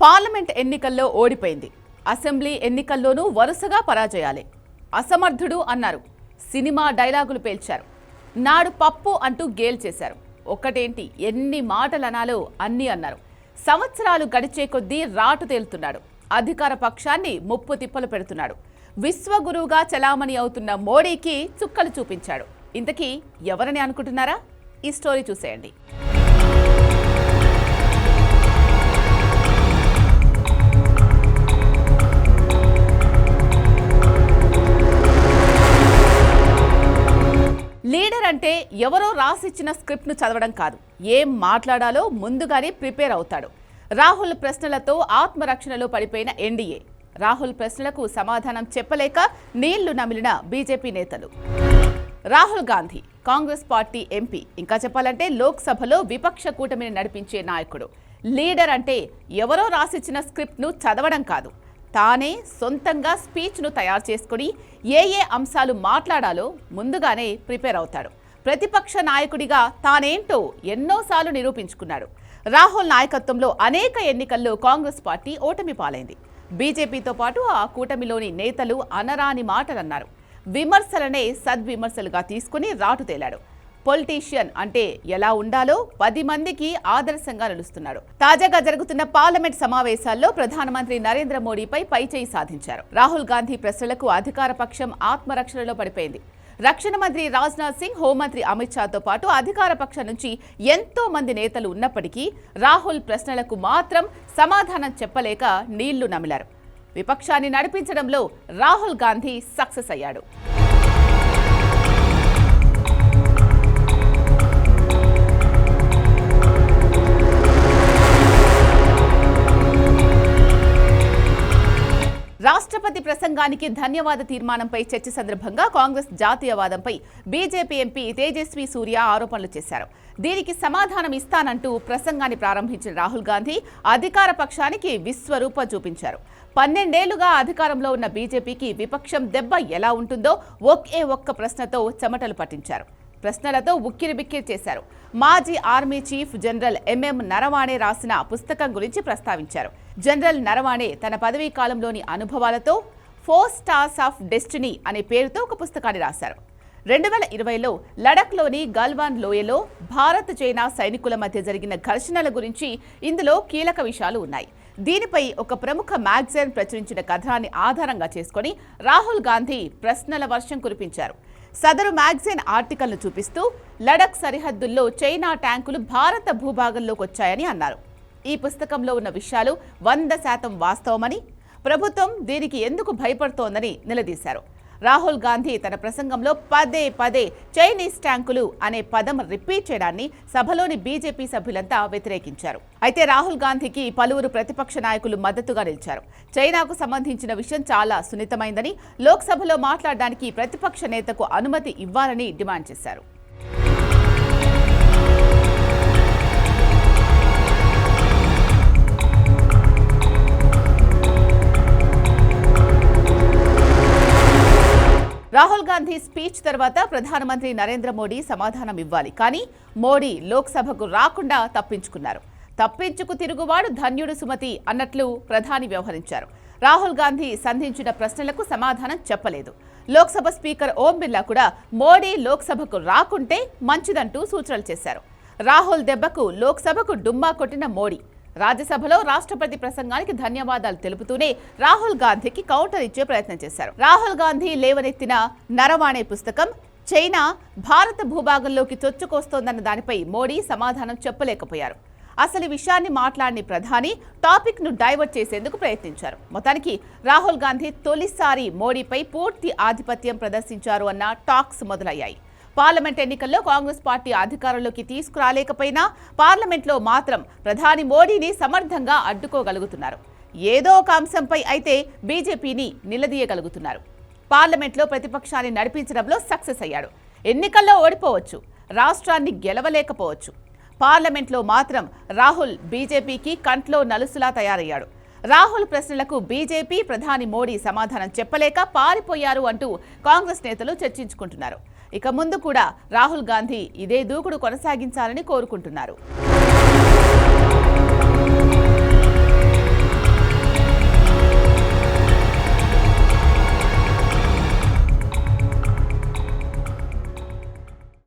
Parliament ఎన్నికల్లో ఓడిపోయింది. Assembly ఎన్నికల్లోనూ వరుసగా పరాజయాలే. అసమర్థుడు అన్నారు. సినిమా డైలాగులు పేల్చారు. నాడు పప్పు అంటూ గేల్ చేశారు. ఒక్కటేంటి, ఎన్ని మాటలు అనాలో అన్నీ అన్నారు. సంవత్సరాలు గడిచే కొద్దీ రాటు తేలుతున్నాడు. అధికార పక్షాన్ని ముప్పు తిప్పలు పెడుతున్నాడు. విశ్వగురువుగా చలామణి అవుతున్న మోడీకి చుక్కలు చూపించాడు. ఇంతకీ ఎవరని అనుకుంటున్నారా? ఈ స్టోరీ చూసేయండి. లీడర్ అంటే ఎవరో రాసిచ్చిన స్క్రిప్ట్ను చదవడం కాదు, ఏం మాట్లాడాలో ముందుగానే ప్రిపేర్ అవుతాడు. రాహుల్ ప్రశ్నలతో ఆత్మరక్షణలో పడిపోయిన ఎన్డీఏ. రాహుల్ ప్రశ్నలకు సమాధానం చెప్పలేక నీళ్లు నమిలిన బీజేపీ నేతలు. రాహుల్ గాంధీ కాంగ్రెస్ పార్టీ ఎంపీ, ఇంకా చెప్పాలంటే లోక్సభలో విపక్ష కూటమిని నడిపించే నాయకుడు. లీడర్ అంటే ఎవరో రాసిచ్చిన స్క్రిప్ట్ను చదవడం కాదు, తానే సొంతంగా స్పీచ్ను తయారు చేసుకుని ఏ అంశాలు మాట్లాడాలో ముందుగానే ప్రిపేర్ అవుతాడు. ప్రతిపక్ష నాయకుడిగా తానేంటో ఎన్నోసార్లు నిరూపించుకున్నాడు. రాహుల్ నాయకత్వంలో అనేక ఎన్నికల్లో కాంగ్రెస్ పార్టీ ఓటమి పాలైంది. బీజేపీతో పాటు ఆ కూటమిలోని నేతలు అనరాని మాటలన్నారు. విమర్శలనే సద్విమర్శలుగా తీసుకుని రాటు తేలాడు. పొలిటీషియన్ అంటే ఎలా ఉండాలో 10 మందికి ఆదర్శంగా నిలుస్తున్నాడు. తాజాగా జరుగుతున్న పార్లమెంట్ సమావేశాల్లో ప్రధానమంత్రి నరేంద్ర మోడీపై పైచేయి సాధించారు. రాహుల్ గాంధీ ప్రశ్నలకు అధికార పక్షం ఆత్మరక్షణలో పడిపోయింది. రక్షణ మంత్రి రాజ్నాథ్ సింగ్, హోంమంత్రి అమిత్ షాతో పాటు అధికార పక్షం నుంచి ఎంతో మంది నేతలు ఉన్నప్పటికీ రాహుల్ ప్రశ్నలకు మాత్రం సమాధానం చెప్పలేక నీళ్లు నమిలారు. విపక్షాన్ని నడిపించడంలో రాహుల్ గాంధీ సక్సెస్ అయ్యాడు. రాష్ట్రపతి ప్రసంగానికి ధన్యవాద తీర్మానంపై చర్చ సందర్భంగా కాంగ్రెస్ జాతీయవాదంపై బీజేపీ ఎంపీ తేజస్వి సూర్య ఆరోపణలు చేశారు. దీనికి సమాధానం ఇస్తానంటూ ప్రసంగాన్ని ప్రారంభించిన రాహుల్ గాంధీ అధికార పక్షానికి విశ్వరూపం చూపించారు. 12 ఏళ్లుగా అధికారంలో ఉన్న బీజేపీకి విపక్షం దెబ్బ ఎలా ఉంటుందో ఒక్క ప్రశ్నతో చెమటలు పట్టించారు. ప్రశ్నలతో ఉక్కిరిబిక్కిరి చేశారు. మాజీ army chief general MM Naravane రాసిన పుస్తకం గురించి ప్రస్తావించారు. జనరల్ నరవాణే తన పదవీ కాలంలోని అనుభవాలతో 4 స్టార్స్ ఆఫ్ డెస్టినీ అనే పేరుతో ఒక పుస్తకాన్ని రాశారు. 2020లో లడఖ్లోని గల్వాన్ లోయలో భారత్ చైనా సైనికుల మధ్య జరిగిన ఘర్షణల గురించి ఇందులో కీలక విషయాలు ఉన్నాయి. దీనిపై ఒక ప్రముఖ మ్యాగజైన్ ప్రచురించిన కథనాన్ని ఆధారంగా చేసుకుని రాహుల్ గాంధీ ప్రశ్నల వర్షం కురిపించారు. సదరు మ్యాగజైన్ ఆర్టికల్ను చూపిస్తూ లడఖ్ సరిహద్దుల్లో చైనా ట్యాంకులు భారత భూభాగంలోకి వచ్చాయని అన్నారు. ఈ పుస్తకంలో ఉన్న విషయాలు 100% వాస్తవమని, ప్రభుత్వం దీనికి ఎందుకు భయపడుతోందని నిలదీశారు. రాహుల్ గాంధీ తన ప్రసంగంలో పదే చైనీస్ ట్యాంకులు అనే పదం రిపీట్ చేయడాన్ని సభలోని బీజేపీ సభ్యులంతా వ్యతిరేకించారు. అయితే రాహుల్ గాంధీకి పలువురు ప్రతిపక్ష నాయకులు మద్దతుగా నిలిచారు. చైనాకు సంబంధించిన విషయం చాలా సున్నితమైందని, లోక్సభలో మాట్లాడడానికి ప్రతిపక్ష నేతకు అనుమతి ఇవ్వాలని డిమాండ్ చేశారు. రాహుల్ గాంధీ స్పీచ్ తర్వాత ప్రధానమంత్రి నరేంద్ర మోడీ సమాధానం ఇవ్వాలి. కానీ మోడీ లోక్సభకు రాకుండా తప్పించుకున్నారు. తప్పించుకు తిరుగువాడు ధన్యుడు సుమతి అన్నట్లు ప్రధాని వ్యవహరించారు. రాహుల్ గాంధీ సంధించిన ప్రశ్నలకు సమాధానం చెప్పలేదు. లోక్సభ స్పీకర్ ఓం బిర్లా కూడా మోడీ లోక్సభకు రాకుంటే మంచిదంటూ సూచనలు చేశారు. రాహుల్ దెబ్బకు లోక్సభకు డుమ్మా కొట్టిన మోడీ రాజ్యసభలో రాష్ట్రపతి ప్రసంగానికి ధన్యవాదాలు తెలుపుతూనే రాహుల్ గాంధీకి కౌంటర్ ఇచ్చే ప్రయత్నం చేశారు. రాహుల్ గాంధీ లేవనెత్తిన నరవాణే పుస్తకం చైనా భారత భూభాగంలోకి చొచ్చుకొస్తోందన్న దానిపై మోడీ సమాధానం చెప్పలేకపోయారు. అసలు విషయాన్ని మాట్లాడిన ప్రధాని టాపిక్ ను డైవర్ట్ చేసేందుకు ప్రయత్నించారు. మొత్తానికి రాహుల్ గాంధీ తొలిసారి మోడీపై పూర్తి ఆధిపత్యం ప్రదర్శించారు అన్న టాక్స్ మొదలయ్యాయి. పార్లమెంట్ ఎన్నికల్లో కాంగ్రెస్ పార్టీ అధికారంలోకి తీసుకురాలేకపోయినా పార్లమెంట్లో మాత్రం ప్రధాని మోడీని సమర్థంగా అడ్డుకోగలుగుతున్నారు. ఏదో ఒక అంశంపై అయితే బీజేపీని నిలదీయగలుగుతున్నారు. పార్లమెంట్లో ప్రతిపక్షాన్ని నడిపించడంలో సక్సెస్ అయ్యాడు. ఎన్నికల్లో ఓడిపోవచ్చు, రాష్ట్రాన్ని గెలవలేకపోవచ్చు. పార్లమెంట్లో మాత్రం రాహుల్ బీజేపీకి కంట్లో నలుసులా తయారయ్యాడు. రాహుల్ ప్రశ్నలకు బీజేపీ ప్రధాని మోడీ సమాధానం చెప్పలేక పారిపోయారు అంటూ కాంగ్రెస్ నేతలు చర్చించుకుంటున్నారు. ఇక ముందు కూడా రాహుల్ గాంధీ ఇదే దూకుడు కొనసాగించాలని కోరుకుంటున్నారు.